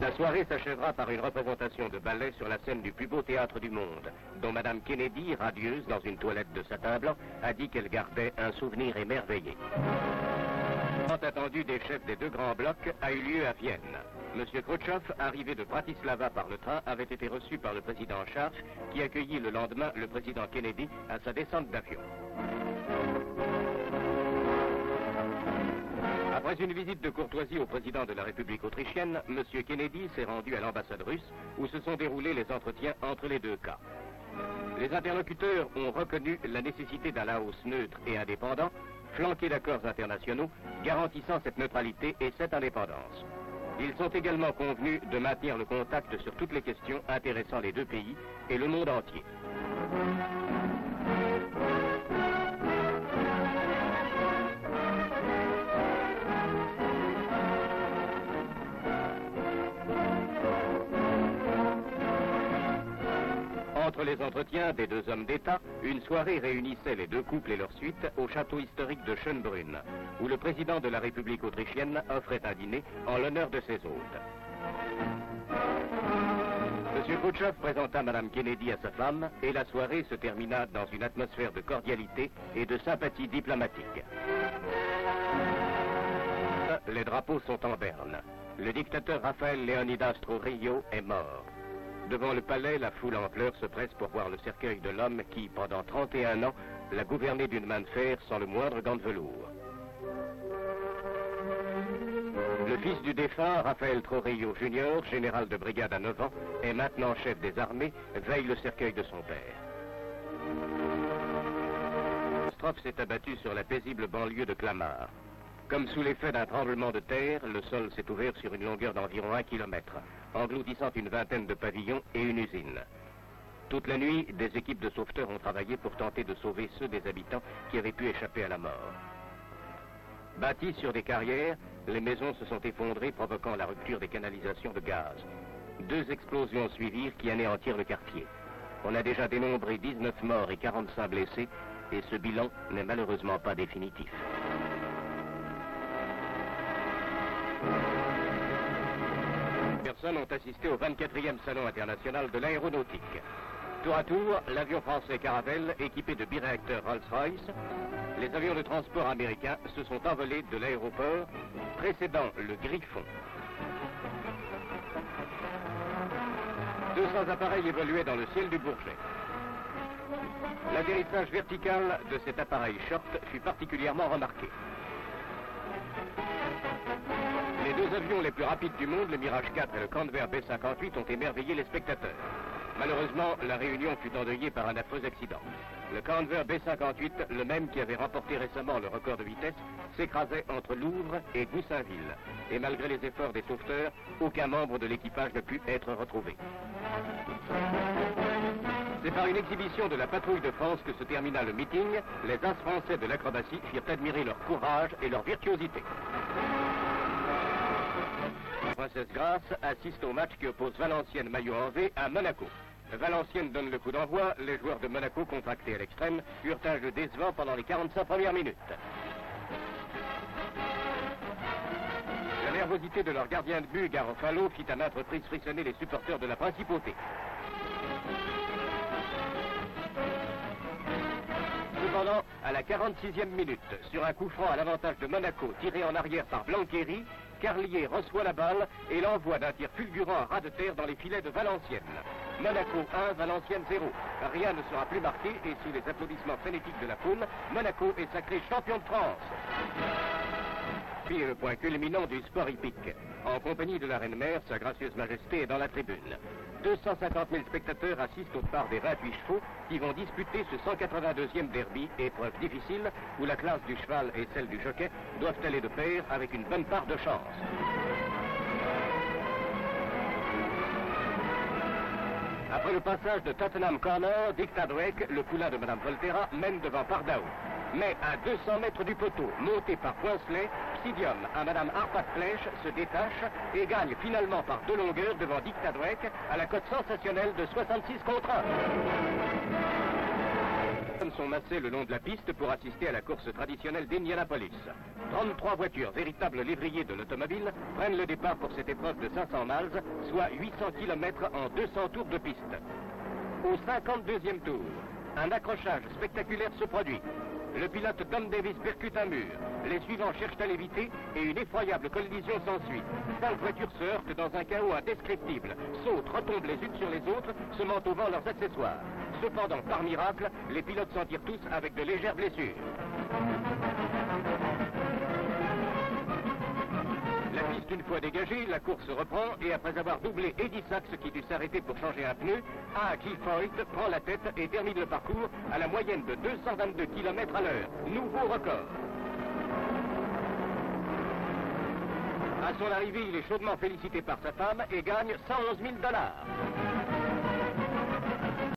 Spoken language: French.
La soirée s'achèvera par une représentation de ballet sur la scène du plus beau théâtre du monde, dont Madame Kennedy, radieuse dans une toilette de satin blanc, a dit qu'elle gardait un souvenir émerveillé. Le temps attendu des chefs des deux grands blocs a eu lieu à Vienne. Monsieur Khrouchtchev, arrivé de Bratislava par le train, avait été reçu par le président Scharf, qui accueillit le lendemain le président Kennedy à sa descente d'avion. Après une visite de courtoisie au président de la République autrichienne, M. Kennedy s'est rendu à l'ambassade russe où se sont déroulés les entretiens entre les deux cas. Les interlocuteurs ont reconnu la nécessité d'un Laos neutre et indépendant, flanqué d'accords internationaux garantissant cette neutralité et cette indépendance. Ils sont également convenus de maintenir le contact sur toutes les questions intéressant les deux pays et le monde entier. Entre les entretiens des deux hommes d'État, une soirée réunissait les deux couples et leurs suites au château historique de Schönbrunn, où le président de la République autrichienne offrait un dîner en l'honneur de ses hôtes. M. Khrouchtchev présenta Mme Kennedy à sa femme et la soirée se termina dans une atmosphère de cordialité et de sympathie diplomatique. Les drapeaux sont en berne. Le dictateur Rafael Leonidas Trujillo est mort. Devant le palais, la foule en pleurs se presse pour voir le cercueil de l'homme qui, pendant 31 ans, l'a gouverné d'une main de fer sans le moindre gant de velours. Le fils du défunt, Rafael Trujillo Jr., général de brigade à 9 ans, est maintenant chef des armées, veille le cercueil de son père. La catastrophe s'est abattue sur la paisible banlieue de Clamart. Comme sous l'effet d'un tremblement de terre, le sol s'est ouvert sur une longueur d'environ 1 kilomètre, engloutissant une vingtaine de pavillons et une usine. Toute la nuit, des équipes de sauveteurs ont travaillé pour tenter de sauver ceux des habitants qui avaient pu échapper à la mort. Bâties sur des carrières, les maisons se sont effondrées, provoquant la rupture des canalisations de gaz. 2 explosions suivirent qui anéantirent le quartier. On a déjà dénombré 19 morts et 45 blessés, et ce bilan n'est malheureusement pas définitif. Personnes ont assisté au 24e Salon international de l'aéronautique. Tour à tour, l'avion français Caravelle, équipé de biréacteurs Rolls-Royce, les avions de transport américains se sont envolés de l'aéroport, précédant le Griffon. 200 appareils évoluaient dans le ciel du Bourget. L'atterrissage vertical de cet appareil short fut particulièrement remarqué. Les 2 avions les plus rapides du monde, le Mirage 4 et le Convair B-58, ont émerveillé les spectateurs. Malheureusement, la réunion fut endeuillée par un affreux accident. Le Convair B-58, le même qui avait remporté récemment le record de vitesse, s'écrasait entre Louvres et Goussainville. Et malgré les efforts des sauveteurs, aucun membre de l'équipage ne put être retrouvé. C'est par une exhibition de la patrouille de France que se termina le meeting. Les as français de l'acrobatie firent admirer leur courage et leur virtuosité. Princesse Grace assiste au match qui oppose Valenciennes-Maillot en V à Monaco. Valenciennes donne le coup d'envoi, les joueurs de Monaco, contractés à l'extrême, eurent un jeu décevant pendant les 45 premières minutes. La nervosité de leur gardien de but, Garofalo, fit à maintes reprises frissonner les supporters de la Principauté. Cependant, à la 46e minute, sur un coup franc à l'avantage de Monaco, tiré en arrière par Blanqueri, Carlier reçoit la balle et l'envoie d'un tir fulgurant à ras de terre dans les filets de Valenciennes. Monaco 1, Valenciennes 0. Rien ne sera plus marqué et sous les applaudissements frénétiques de la foule, Monaco est sacré champion de France. Puis le point culminant du sport hippique. En compagnie de la Reine-Mère, Sa Gracieuse Majesté est dans la tribune. 250 000 spectateurs assistent au phare des 28 chevaux qui vont disputer ce 182e derby, épreuve difficile où la classe du cheval et celle du jockey doivent aller de pair avec une bonne part de chance. Après le passage de Tottenham Corner, Dick Tadwick, le poulain de Mme Volterra, mène devant Pardaou. Mais à 200 mètres du poteau, monté par Poincelet, Psidium à Mme Arpad Flèche se détache et gagne finalement par 2 longueurs devant Dick Tadwick à la cote sensationnelle de 66 contre 1. sont massés le long de la piste pour assister à la course traditionnelle d'Indianapolis. 33 voitures, véritables lévriers de l'automobile, prennent le départ pour cette épreuve de 500 miles, soit 800 km en 200 tours de piste. Au 52e tour, un accrochage spectaculaire se produit. Le pilote Tom Davis percute un mur. Les suivants cherchent à l'éviter et une effroyable collision s'ensuit. 5 voitures se heurtent dans un chaos indescriptible. Sautent, retombent les unes sur les autres, semant au vent leurs accessoires. Cependant, par miracle, les pilotes s'en tirent tous avec de légères blessures. La piste une fois dégagée, la course reprend et après avoir doublé Eddie Sachs qui dut s'arrêter pour changer un pneu, A.J. Foyt prend la tête et termine le parcours à la moyenne de 222 km à l'heure. Nouveau record. À son arrivée, il est chaudement félicité par sa femme et gagne 111 000 $.